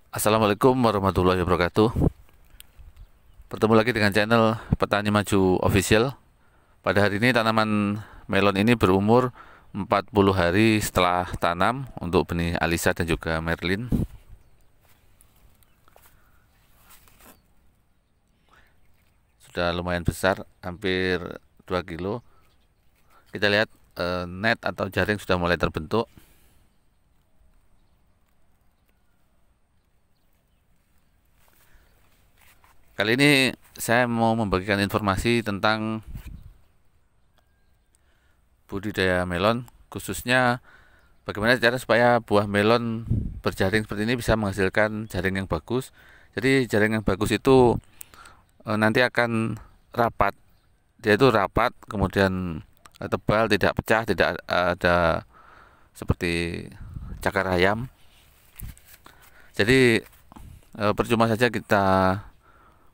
Assalamualaikum warahmatullahi wabarakatuh. Bertemu lagi dengan channel Petani Maju Official. Pada hari ini tanaman melon ini berumur 40 hari setelah tanam untuk benih Alisa dan juga Merlin. Sudah lumayan besar, hampir 2 kilo. Kita lihat net atau jaring sudah mulai terbentuk. Kali ini saya mau membagikan informasi tentang budidaya melon, khususnya bagaimana cara supaya buah melon berjaring seperti ini bisa menghasilkan jaring yang bagus. Jadi jaring yang bagus itu nanti akan rapat. Dia itu rapat, kemudian tebal, tidak pecah, tidak ada seperti cakar ayam. Jadi percuma saja kita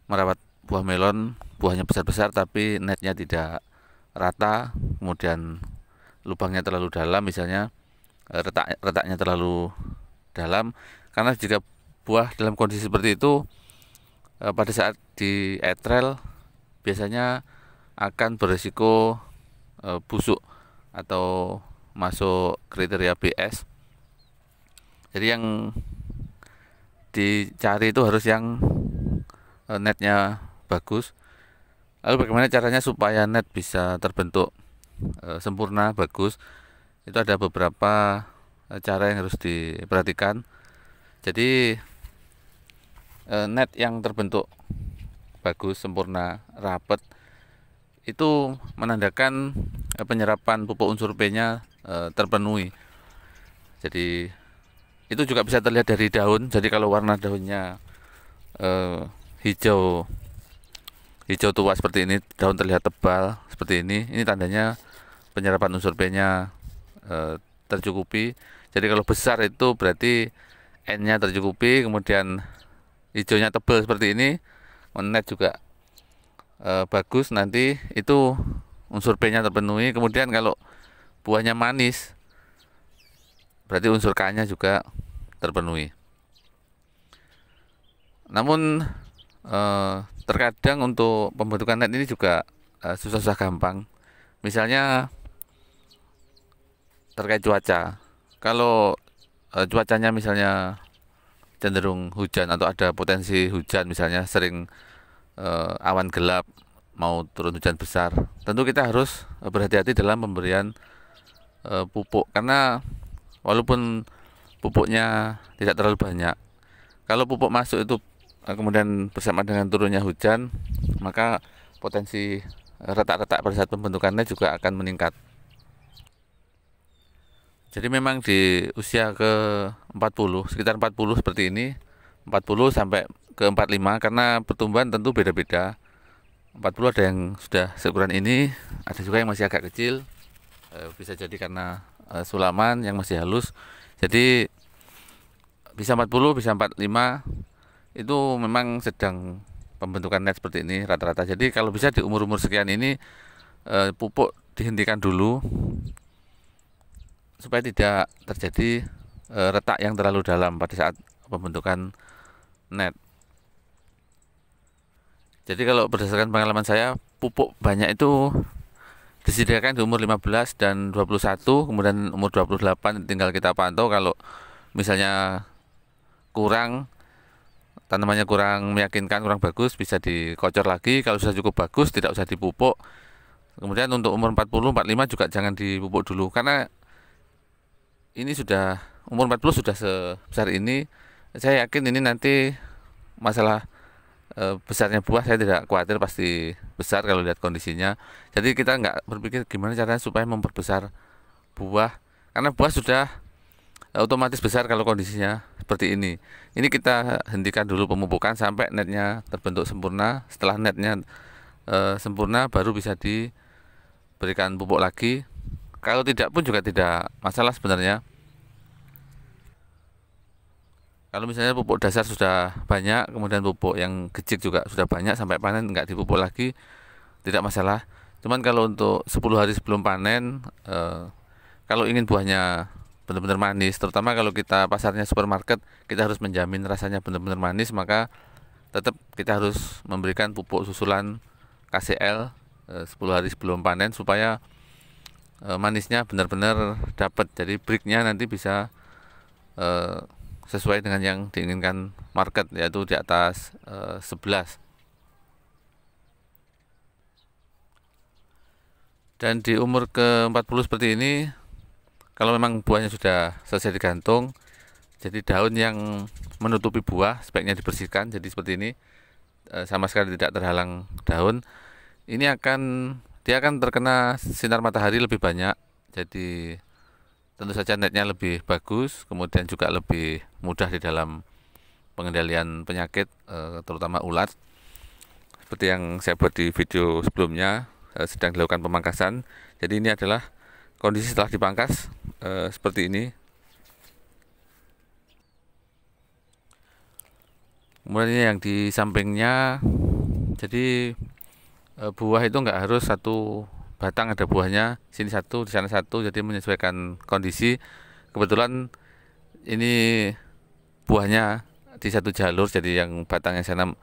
merawat buah melon, buahnya besar-besar tapi netnya tidak rata, kemudian lubangnya terlalu dalam, misalnya retaknya terlalu dalam. Karena jika buah dalam kondisi seperti itu pada saat dietrel biasanya akan berisiko busuk atau masuk kriteria BS. Jadi yang dicari itu harus yang netnya bagus. Lalu bagaimana caranya supaya net bisa terbentuk sempurna, bagus? Itu ada beberapa cara yang harus diperhatikan. Jadi net yang terbentuk bagus, sempurna, rapat itu menandakan penyerapan pupuk unsur P-nya terpenuhi. Jadi itu juga bisa terlihat dari daun. Jadi kalau warna daunnya hijau tua seperti ini, daun terlihat tebal seperti ini tandanya penyerapan unsur P-nya tercukupi. Jadi kalau besar itu berarti N-nya tercukupi, kemudian hijaunya tebal seperti ini, net juga bagus, nanti itu unsur P-nya terpenuhi. Kemudian kalau buahnya manis berarti unsur K-nya juga terpenuhi. Namun terkadang untuk pembentukan net ini juga susah-susah gampang. Misalnya terkait cuaca. Kalau cuacanya misalnya cenderung hujan atau ada potensi hujan, misalnya sering awan gelap mau turun hujan besar, tentu kita harus berhati-hati dalam pemberian pupuk, karena walaupun pupuknya tidak terlalu banyak, kalau pupuk masuk itu kemudian bersama dengan turunnya hujan, maka potensi retak-retak pada saat pembentukannya juga akan meningkat. Jadi memang di usia ke 40, sekitar 40 seperti ini, 40 sampai ke 45, karena pertumbuhan tentu beda-beda. 40 ada yang sudah seukuran ini, ada juga yang masih agak kecil, bisa jadi karena sulaman yang masih halus. Jadi bisa 40, bisa 45, itu memang sedang pembentukan net seperti ini rata-rata. Jadi kalau bisa di umur-umur sekian ini pupuk dihentikan dulu supaya tidak terjadi retak yang terlalu dalam pada saat pembentukan net. Jadi kalau berdasarkan pengalaman saya, pupuk banyak itu disediakan di umur 15 dan 21, kemudian umur 28 tinggal kita pantau. Kalau misalnya kurang, tanamannya kurang meyakinkan, kurang bagus, bisa dikocor lagi. Kalau sudah cukup bagus, tidak usah dipupuk. Kemudian untuk umur 40, 45 juga jangan dipupuk dulu, karena ini sudah umur 40 sudah sebesar ini. Saya yakin ini nanti masalah besarnya buah saya tidak khawatir, pasti besar kalau lihat kondisinya. Jadi kita nggak berpikir gimana caranya supaya memperbesar buah, karena buah sudah otomatis besar kalau kondisinya seperti ini. Ini kita hentikan dulu pemupukan sampai netnya terbentuk sempurna. Setelah netnya sempurna baru bisa diberikan pupuk lagi. Kalau tidak pun juga tidak masalah sebenarnya. Kalau misalnya pupuk dasar sudah banyak, kemudian pupuk yang kecil juga sudah banyak, sampai panen nggak dipupuk lagi, tidak masalah. Cuman kalau untuk 10 hari sebelum panen, kalau ingin buahnya benar-benar manis. Terutama kalau kita pasarnya supermarket, kita harus menjamin rasanya benar-benar manis, maka tetap kita harus memberikan pupuk susulan KCL 10 hari sebelum panen supaya manisnya benar-benar dapat. Jadi breaknya nanti bisa sesuai dengan yang diinginkan market, yaitu di atas 11. Dan di umur ke-40 seperti ini, kalau memang buahnya sudah selesai digantung, jadi daun yang menutupi buah sebaiknya dibersihkan. Jadi seperti ini, sama sekali tidak terhalang daun. Dia akan terkena sinar matahari lebih banyak, jadi tentu saja netnya lebih bagus, kemudian juga lebih mudah di dalam pengendalian penyakit, terutama ulat. Seperti yang saya buat di video sebelumnya, sedang dilakukan pemangkasan. Jadi ini adalah kondisi setelah dipangkas, seperti ini. Kemudian ini yang di sampingnya, jadi buah itu nggak harus satu batang ada buahnya, sini satu di sana satu, jadi menyesuaikan kondisi. Kebetulan ini buahnya di satu jalur, jadi yang batang yang sana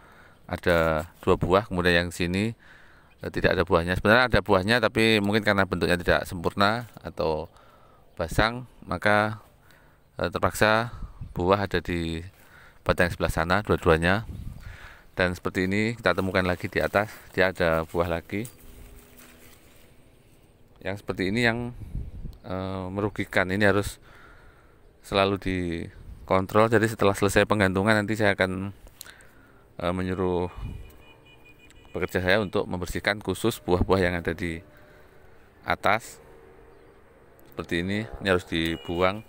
ada 2 buah, kemudian yang sini tidak ada buahnya. Sebenarnya ada buahnya, tapi mungkin karena bentuknya tidak sempurna atau basang, maka terpaksa buah ada di batang yang sebelah sana dua-duanya. Dan seperti ini kita temukan lagi di atas, dia ada buah lagi. Yang seperti ini yang merugikan, ini harus selalu dikontrol. Jadi setelah selesai penggantungan nanti saya akan menyuruh pekerja saya untuk membersihkan khusus buah-buah yang ada di atas. Seperti ini harus dibuang.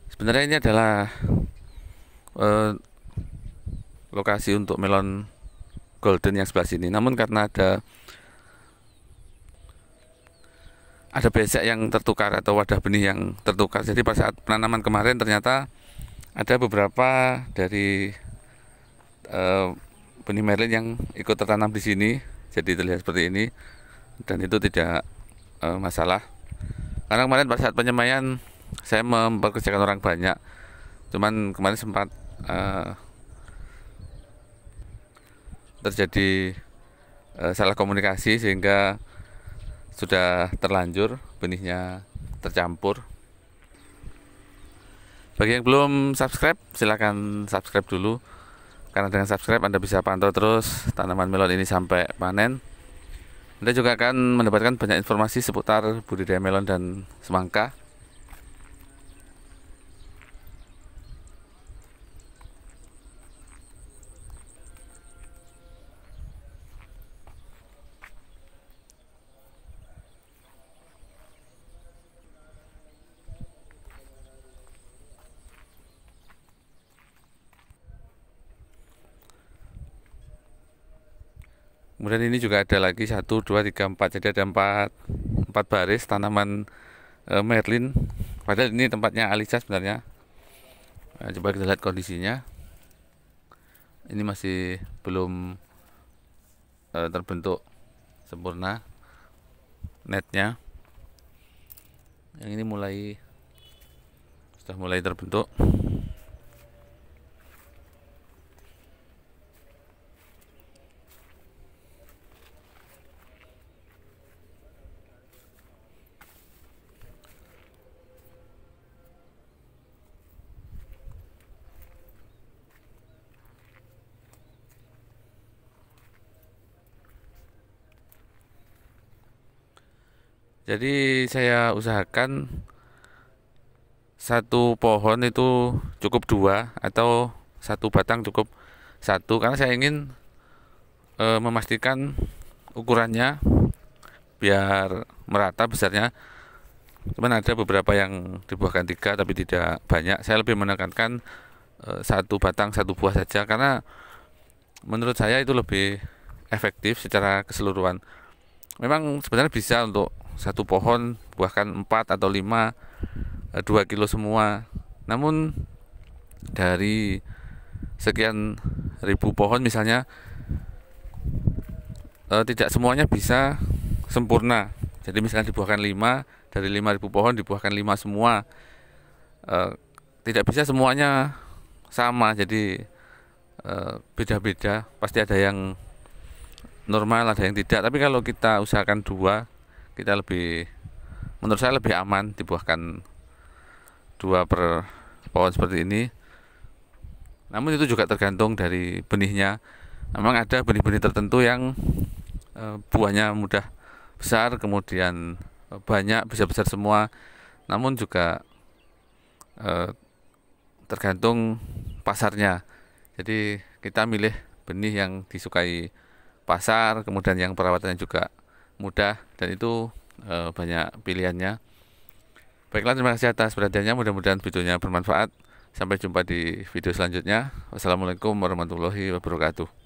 Sebenarnya ini adalah lokasi untuk melon golden yang sebelah sini, namun karena ada besek yang tertukar atau wadah benih yang tertukar, jadi pada saat penanaman kemarin ternyata ada beberapa dari benih melon yang ikut tertanam di sini, jadi terlihat seperti ini, dan itu tidak masalah. Karena kemarin pada saat penyemaian saya mempekerjakan orang banyak, cuman kemarin sempat terjadi salah komunikasi sehingga sudah terlanjur benihnya tercampur. Bagi yang belum subscribe, silahkan subscribe dulu, karena dengan subscribe Anda bisa pantau terus tanaman melon ini sampai panen. Anda juga akan mendapatkan banyak informasi seputar budidaya melon dan semangka. Kemudian ini juga ada lagi 1, 2, 3, 4. Jadi ada 4 baris tanaman Merlin. Padahal ini tempatnya Alisa sebenarnya. Coba kita lihat kondisinya. Ini masih belum terbentuk sempurna netnya. Yang ini sudah mulai terbentuk. Jadi saya usahakan satu pohon itu cukup 2 atau satu batang cukup 1, karena saya ingin memastikan ukurannya biar merata besarnya. Cuman ada beberapa yang dibuahkan 3 tapi tidak banyak. Saya lebih menekankan 1 batang 1 buah saja, karena menurut saya itu lebih efektif secara keseluruhan. Memang sebenarnya bisa untuk satu pohon buahkan 4 atau 5, 2 kilo semua. Namun dari sekian ribu pohon misalnya, tidak semuanya bisa sempurna. Jadi misalnya dibuahkan 5, dari 5.000 pohon dibuahkan 5 semua. Tidak bisa semuanya sama, jadi beda-beda, pasti ada yang normal, ada yang tidak. Tapi kalau kita usahakan 2, kita menurut saya lebih aman dibuahkan 2 per pohon seperti ini. Namun itu juga tergantung dari benihnya. Memang ada benih-benih tertentu yang buahnya mudah besar, kemudian banyak, bisa besar semua. Namun juga tergantung pasarnya. Jadi kita milih benih yang disukai pasar, kemudian yang perawatannya juga mudah, dan itu banyak pilihannya. Baiklah, terima kasih atas perhatiannya. Mudah-mudahan videonya bermanfaat. Sampai jumpa di video selanjutnya. Wassalamualaikum warahmatullahi wabarakatuh.